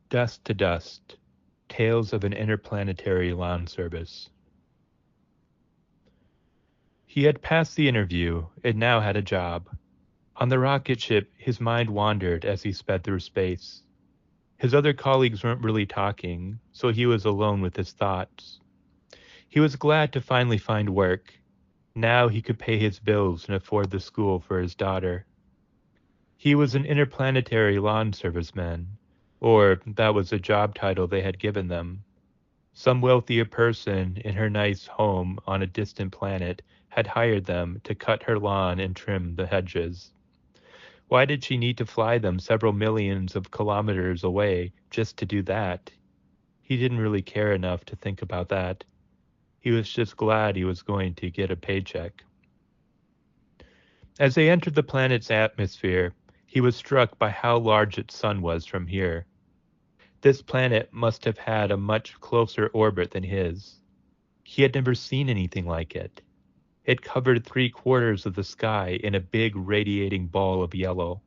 Dust to Dust, Tales of an Interplanetary Lawn Service. He had passed the interview and now had a job. On the rocket ship, his mind wandered as he sped through space. His other colleagues weren't really talking, so he was alone with his thoughts. He was glad to finally find work. Now he could pay his bills and afford the school for his daughter. He was an interplanetary lawn serviceman, or that was the job title they had given them. Some wealthier person in her nice home on a distant planet had hired them to cut her lawn and trim the hedges. Why did she need to fly them several millions of kilometers away just to do that? He didn't really care enough to think about that. He was just glad he was going to get a paycheck. As they entered the planet's atmosphere, he was struck by how large its sun was from here. This planet must have had a much closer orbit than his. He had never seen anything like it. It covered 3/4 of the sky in a big radiating ball of yellow.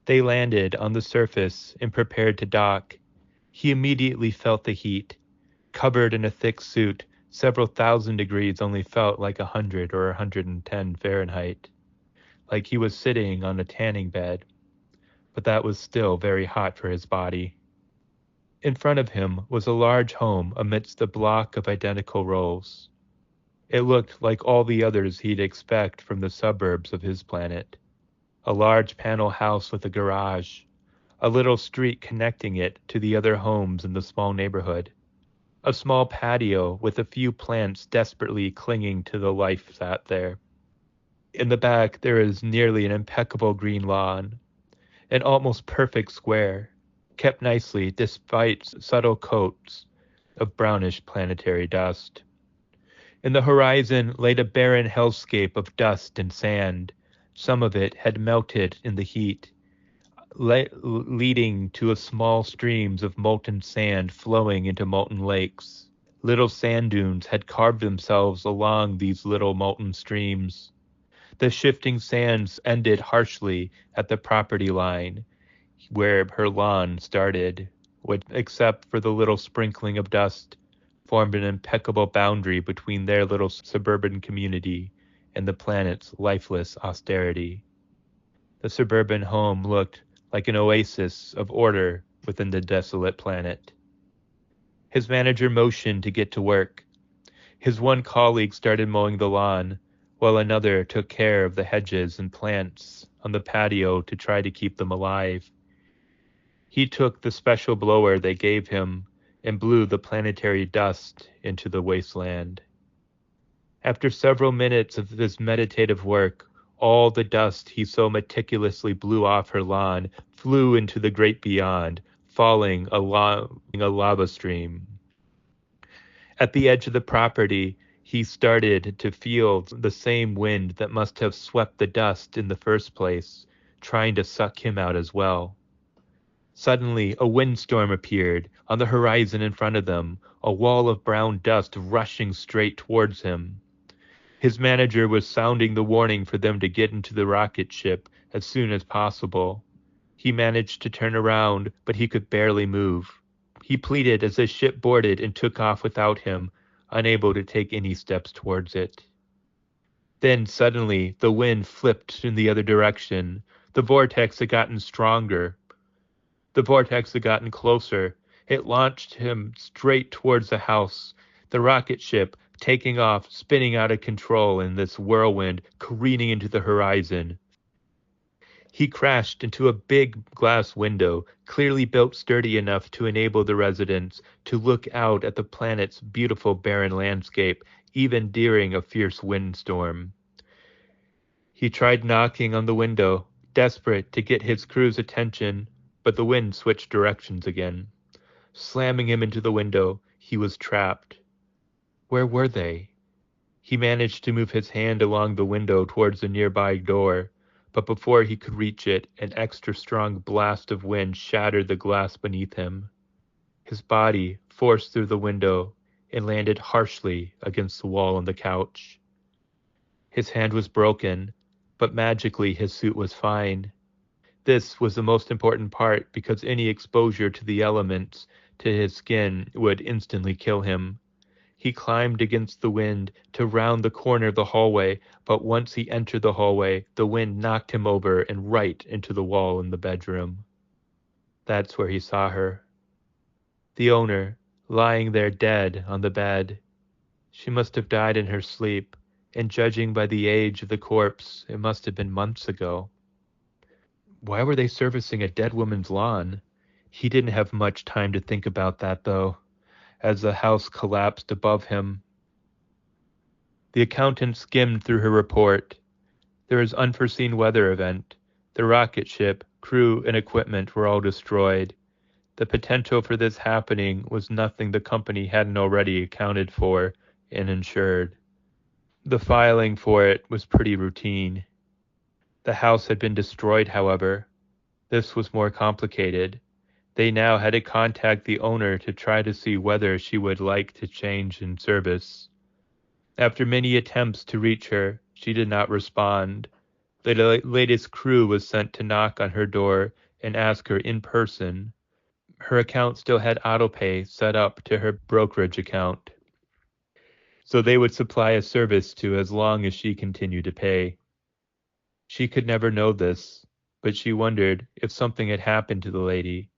They landed on the surface and prepared to dock. He immediately felt the heat. Covered in a thick suit, several thousand degrees only felt like 100 or 110 Fahrenheit, like he was sitting on a tanning bed. But that was still very hot for his body. In front of him was a large home amidst a block of identical rows. It looked like all the others he'd expect from the suburbs of his planet. A large panel house with a garage, a little street connecting it to the other homes in the small neighborhood, a small patio with a few plants desperately clinging to the life that there. In the back there is nearly an impeccable green lawn, an almost perfect square, kept nicely despite subtle coats of brownish planetary dust. In the horizon lay a barren hellscape of dust and sand. Some of it had melted in the heat, leading to small streams of molten sand flowing into molten lakes. Little sand dunes had carved themselves along these little molten streams. The shifting sands ended harshly at the property line, where her lawn started, which, except for the little sprinkling of dust, formed an impeccable boundary between their little suburban community and the planet's lifeless austerity. The suburban home looked like an oasis of order within the desolate planet. His manager motioned to get to work. His one colleague started mowing the lawn, while another took care of the hedges and plants on the patio to try to keep them alive. He took the special blower they gave him and blew the planetary dust into the wasteland. After several minutes of this meditative work, all the dust he so meticulously blew off her lawn flew into the great beyond, falling along a lava stream. At the edge of the property, he started to feel the same wind that must have swept the dust in the first place, trying to suck him out as well. Suddenly, a windstorm appeared on the horizon in front of them, a wall of brown dust rushing straight towards him. His manager was sounding the warning for them to get into the rocket ship as soon as possible. He managed to turn around, but he could barely move. He pleaded as the ship boarded and took off without him, unable to take any steps towards it. Then suddenly the wind flipped in the other direction. The vortex had gotten stronger. The vortex had gotten closer. It launched him straight towards the house. The rocket ship, taking off, spinning out of control in this whirlwind, careening into the horizon. He crashed into a big glass window, clearly built sturdy enough to enable the residents to look out at the planet's beautiful barren landscape, even during a fierce windstorm. He tried knocking on the window, desperate to get his crew's attention, but the wind switched directions again. Slamming him into the window, he was trapped. Where were they? He managed to move his hand along the window towards the nearby door, but before he could reach it, an extra strong blast of wind shattered the glass beneath him. His body forced through the window and landed harshly against the wall on the couch. His hand was broken, but magically his suit was fine. This was the most important part because any exposure to the elements to his skin would instantly kill him. He climbed against the wind to round the corner of the hallway, but once he entered the hallway, the wind knocked him over and right into the wall in the bedroom. That's where he saw her. The owner, lying there dead on the bed. She must have died in her sleep, and judging by the age of the corpse, it must have been months ago. Why were they servicing a dead woman's lawn? He didn't have much time to think about that, though, as the house collapsed above him. The accountant skimmed through her report. There was unforeseen weather event. The rocket ship, crew, and equipment were all destroyed. The potential for this happening was nothing the company hadn't already accounted for and insured. The filing for it was pretty routine. The house had been destroyed, however. This was more complicated. They now had to contact the owner to try to see whether she would like to change in service. After many attempts to reach her, she did not respond. The latest crew was sent to knock on her door and ask her in person. Her account still had autopay set up to her brokerage account, so they would supply a service to as long as she continued to pay. She could never know this, but she wondered if something had happened to the lady.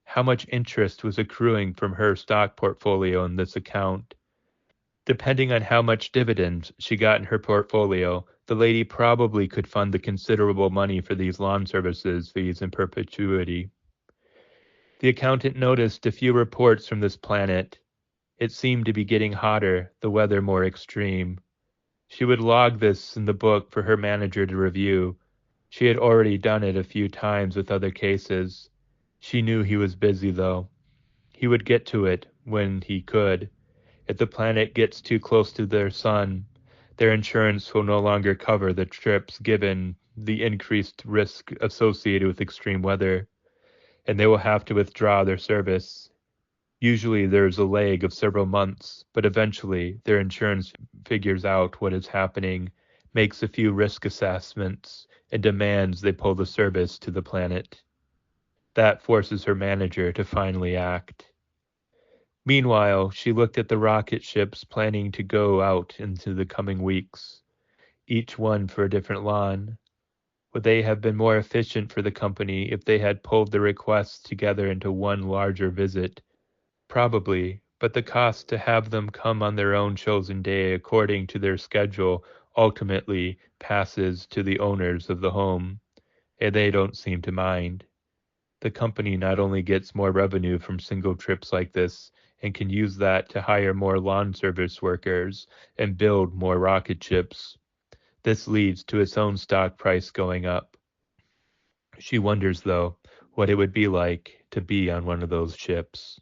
How much interest was accruing from her stock portfolio in this account? Depending on how much dividends she got in her portfolio, the lady probably could fund the considerable money for these lawn services fees in perpetuity. The accountant noticed a few reports from this planet. It seemed to be getting hotter, the weather more extreme. She would log this in the book for her manager to review. She had already done it a few times with other cases. She knew he was busy, though. He would get to it when he could. If the planet gets too close to their sun, their insurance will no longer cover the trips given the increased risk associated with extreme weather, and they will have to withdraw their service. Usually there's a lag of several months, but eventually their insurance figures out what is happening, makes a few risk assessments, and demands they pull the service to the planet. That forces her manager to finally act. Meanwhile, she looked at the rocket ships planning to go out into the coming weeks, each one for a different lawn. Would they have been more efficient for the company if they had pulled the requests together into one larger visit? Probably, but the cost to have them come on their own chosen day according to their schedule ultimately passes to the owners of the home, and they don't seem to mind. The company not only gets more revenue from single trips like this, and can use that to hire more lawn service workers and build more rocket ships. This leads to its own stock price going up. She wonders, though, what it would be like to be on one of those ships.